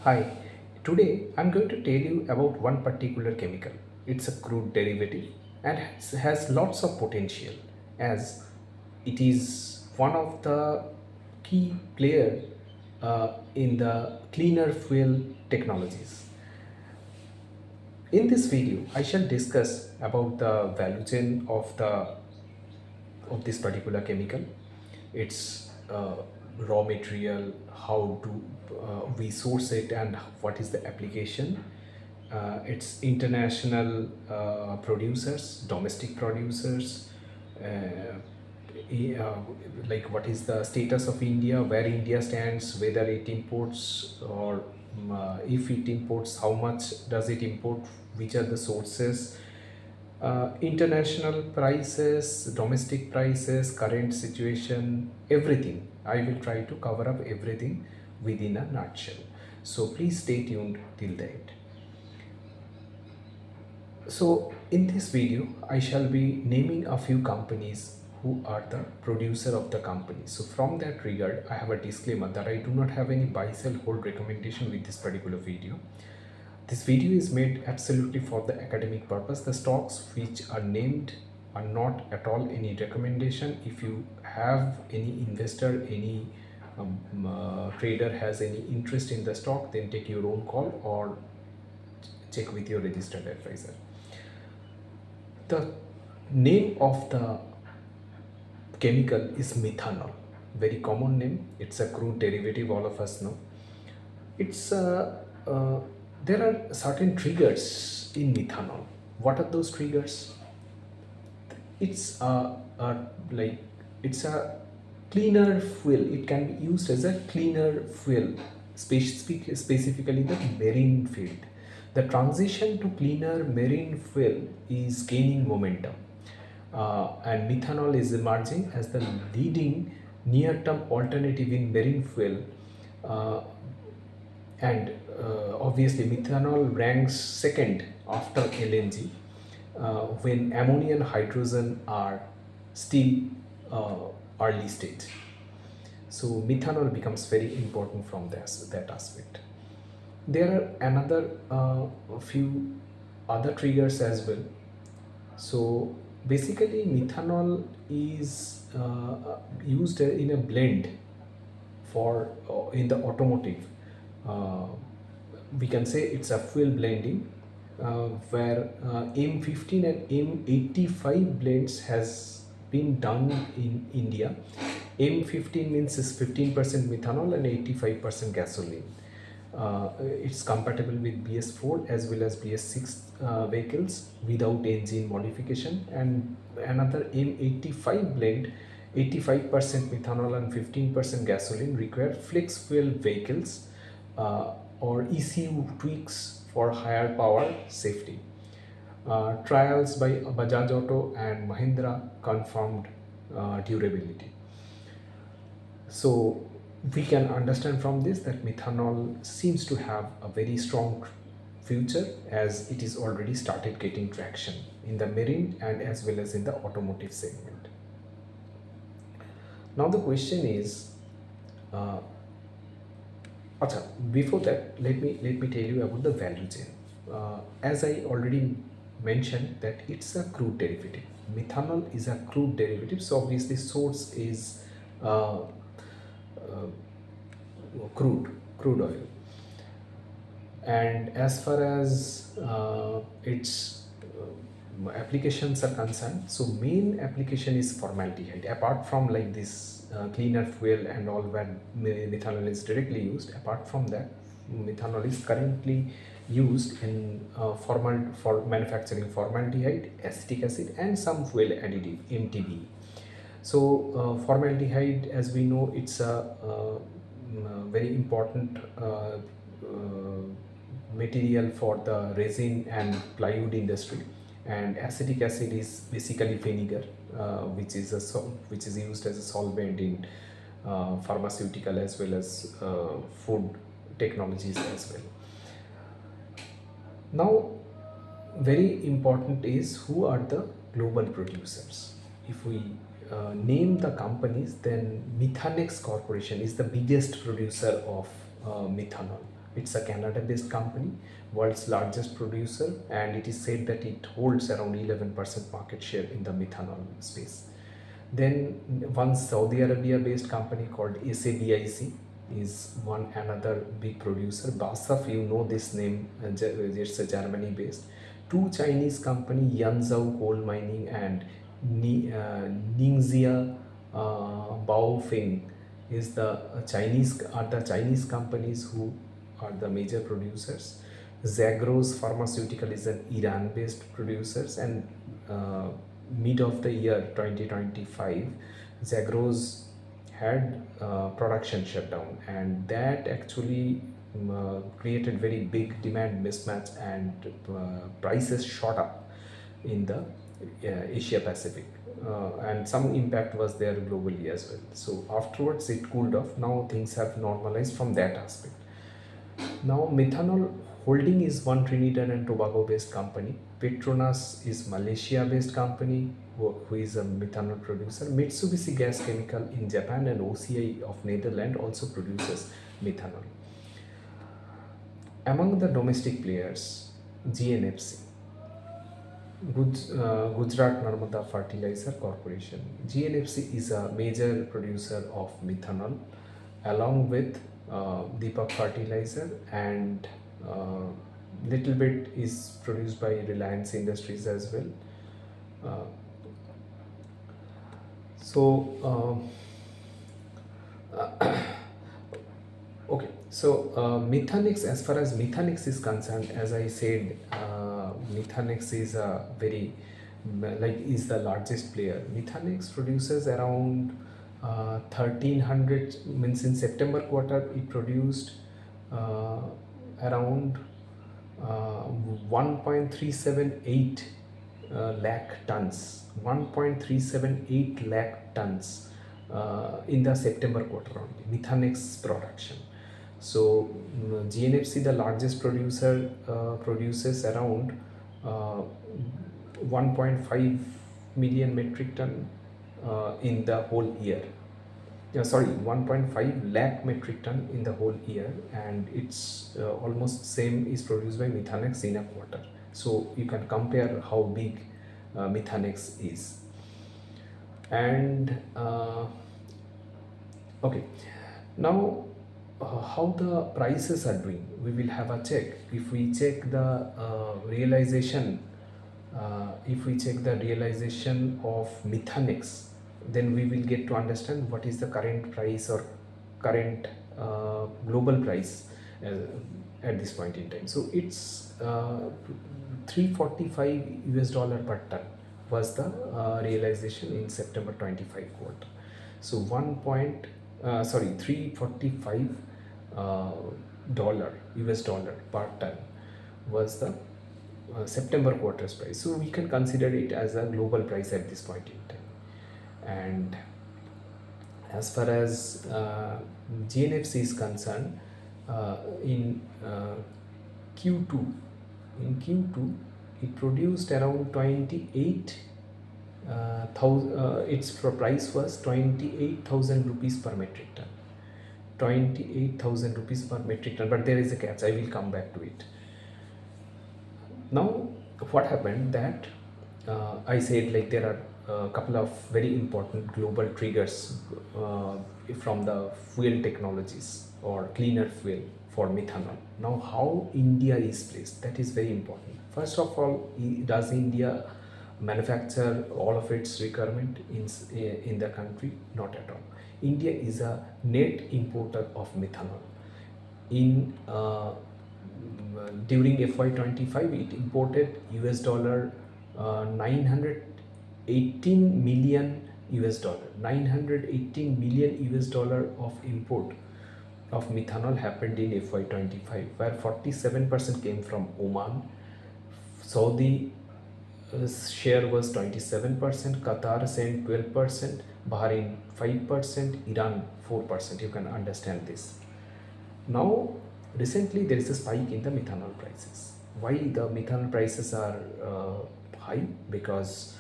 Hi, today I'm going to tell you about one particular chemical. It's a crude derivative and has lots of potential as it is one of the key players in the cleaner fuel technologies. In this video, I shall discuss about the value chain of this particular chemical, its raw material, how do we source it, and what is the application, its international producers, domestic producers, uh, like what is the status of India, where India stands, whether it imports or if it imports, how much does it import, which are the sources, international prices, domestic prices, current situation, everything. I will try to cover up everything within a nutshell. So please stay tuned till the end. So in this video, I shall be naming a few companies who are the producer of the company. So from that regard, I have a disclaimer that I do not have any buy, sell, hold recommendation with this particular video. This video is made absolutely for the academic purpose. The stocks which are named are not at all any recommendation. If you have any investor, any trader has any interest in the stock, then take your own call or check with your registered advisor. The name of the chemical is methanol. Very common name. It's a crude derivative, all of us know. It's there are certain triggers in methanol. What are those triggers? It's like it's a cleaner fuel. It can be used as a cleaner fuel, specifically the marine field. The transition to cleaner marine fuel is gaining momentum, and methanol is emerging as the leading near-term alternative in marine fuel. Uh, and Obviously methanol ranks second after LNG, when ammonia and hydrogen are still uh, early stage. So methanol becomes very important from that aspect. There are another few other triggers as well. So basically methanol is used in a blend for in the automotive. uh, we can say it's a fuel blending, where M15 and M85 blends has been done in India. M15 means is 15% methanol and 85% gasoline. It's compatible with BS4 as well as BS6 vehicles without engine modification, and another M85 blend, 85% methanol and 15% gasoline, require flex fuel vehicles or ECU tweaks for higher power safety. Trials by Bajaj Auto and Mahindra confirmed durability. So we can understand from this that methanol seems to have a very strong future, as it is already started getting traction in the marine and as well as in the automotive segment. Now the question is, uh, Acha, before that, let me tell you about the value chain. As I already mentioned, that it's a crude derivative. Methanol is a crude derivative, so obviously source is uh, crude oil. And as far as its applications are concerned, so main application is formaldehyde. Apart from like this cleaner fuel and all, where methanol is directly used, apart from that, methanol is currently used in for manufacturing formaldehyde, acetic acid, and some fuel additive, MTBE. So formaldehyde, as we know, it's a very important material for the resin and plywood industry, and acetic acid is basically vinegar, which is used as a solvent in pharmaceutical as well as food technologies as well. Now, very important is who are the global producers. If we name the companies, then Methanex Corporation is the biggest producer of methanol. It's a Canada-based company, world's largest producer, and it is said that it holds around 11% market share in the methanol space. Then one Saudi Arabia-based company called SABIC is one another big producer. BASF, you know this name, it's a Germany-based. Two Chinese company, Yanzhou Coal Mining and Ningxia Baofeng is the Chinese companies who are the major producers. Zagros Pharmaceutical is an Iran-based producers, and uh, mid of the year 2025, Zagros had production shutdown, and that actually created very big demand mismatch, and prices shot up in the Asia Pacific, and some impact was there globally as well. So afterwards it cooled off. Now things have normalized from that aspect. Now, Methanol Holding is one Trinidad and Tobago based company. Petronas is Malaysia based company who is a methanol producer. Mitsubishi Gas Chemical in Japan and OCI of Netherlands also produces methanol. Among the domestic players, GNFC, Gujarat Narmada Fertilizer Corporation. GNFC is a major producer of methanol along with Deepak Fertilizer, and little bit is produced by Reliance Industries as well. Uh, so Okay, so Methanex, as far as Methanex is concerned, as I said, Methanex is a very is the largest player. Methanex produces around 1300, means in September quarter it produced uh, around 1.378 lakh tons, 1.378 lakh tons in the September quarter only, Methanex production. So GNFC, the largest producer, produces around uh, 1.5 million metric ton in the whole year. Yeah, sorry, 1.5 lakh metric ton in the whole year, and it's almost same is produced by Methanex in a quarter. So you can compare how big Methanex is. And okay, now how the prices are doing, we will have a check. If we check the realization, if we check the realization of Methanex, then we will get to understand what is the current price or current global price uh, at this point in time. So it's 345 US dollar per ton was the realization in September 25 quarter. So 345 dollar US dollar per ton was the September quarter's price. So we can consider it as a global price at this point in time. And as far as GNFC is concerned, in Q2, it produced around 28 its price was 28,000 rupees per metric ton. 28,000 rupees per metric ton, but there is a catch. I will come back to it. Now, what happened that I said, like, there are a couple of very important global triggers from the fuel technologies or cleaner fuel for methanol. Now, how India is placed, that is very important. First of all, does India manufacture all of its requirement in the country? Not at all. India is a net importer of methanol. In during FY25, it imported US dollar 918 million US dollar. 918 million US dollar of import of methanol happened in FY25, where 47% came from Oman. Saudi share was 27%, Qatar sent 12%, Bahrain 5%, Iran 4%. You can understand this. Now, recently there is a spike in the methanol prices. Why the methanol prices are high? Because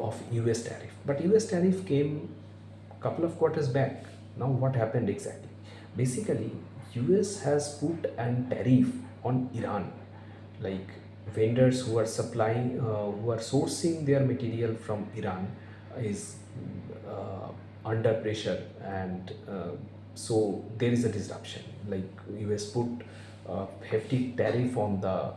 of US tariff. But US tariff came a couple of quarters back. Now what happened exactly? Basically, US has put an tariff on Iran, like vendors who are supplying, who are sourcing their material from Iran is under pressure, and so there is a disruption. Like US put hefty tariff on the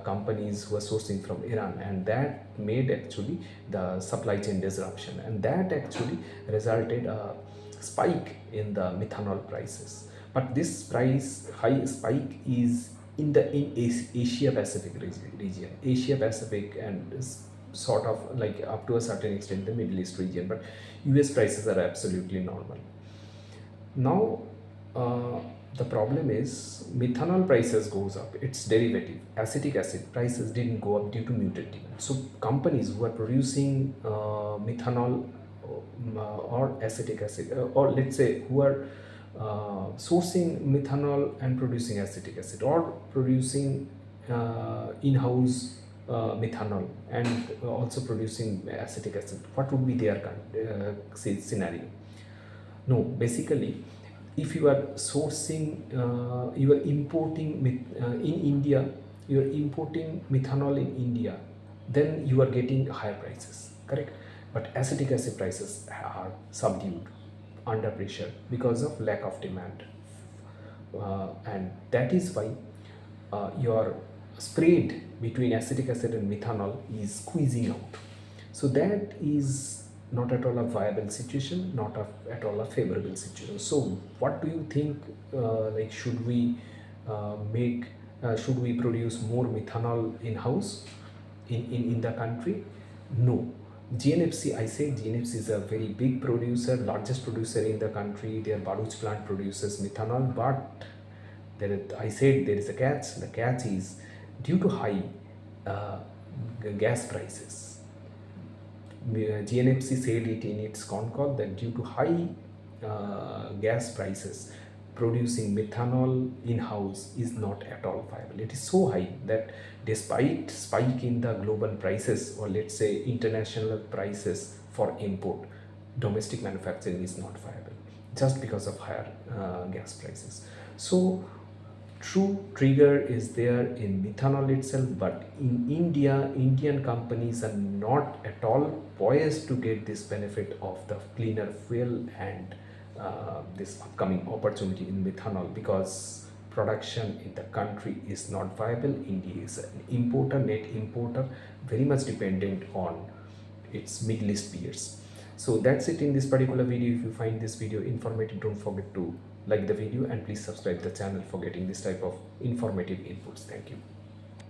companies who are sourcing from Iran, and that made actually the supply chain disruption, and that actually resulted a spike in the methanol prices. But this price high spike is in Asia Pacific region, Asia Pacific, and is sort of like up to a certain extent the Middle East region. But US prices are absolutely normal. Now, uh, the problem is methanol prices goes up. Its derivative, acetic acid prices didn't go up due to muted demand. So companies who are producing methanol or acetic acid, or let's say who are sourcing methanol and producing acetic acid, or producing in-house methanol and also producing acetic acid, what would be their scenario? No, basically, if you are sourcing, you are importing in India, you are importing methanol in India, then you are getting higher prices, correct? But acetic acid prices are subdued, under pressure because of lack of demand, and that is why your spread between acetic acid and methanol is squeezing out. So that is not at all a viable situation, not at all a favorable situation. So what do you think, like should we produce more methanol in house in the country? No. GNFC, I say GNFC is a very big producer, largest producer in the country. Their Baruch plant produces methanol, but I said there is a catch. The catch is due to high uh, gas prices. GNFC said it in its con call that due to high gas prices, producing methanol in-house is not at all viable. It is so high that despite spike in the global prices, or let's say international prices for import, domestic manufacturing is not viable just because of higher gas prices. So true trigger is there in methanol itself, but in India, Indian companies are not at all poised to get this benefit of the cleaner fuel and this upcoming opportunity in methanol, because production in the country is not viable. India is an importer, net importer, very much dependent on its Middle East peers. So that's it in this particular video. If you find this video informative, don't forget to like the video and please subscribe the channel for getting this type of informative inputs. Thank you.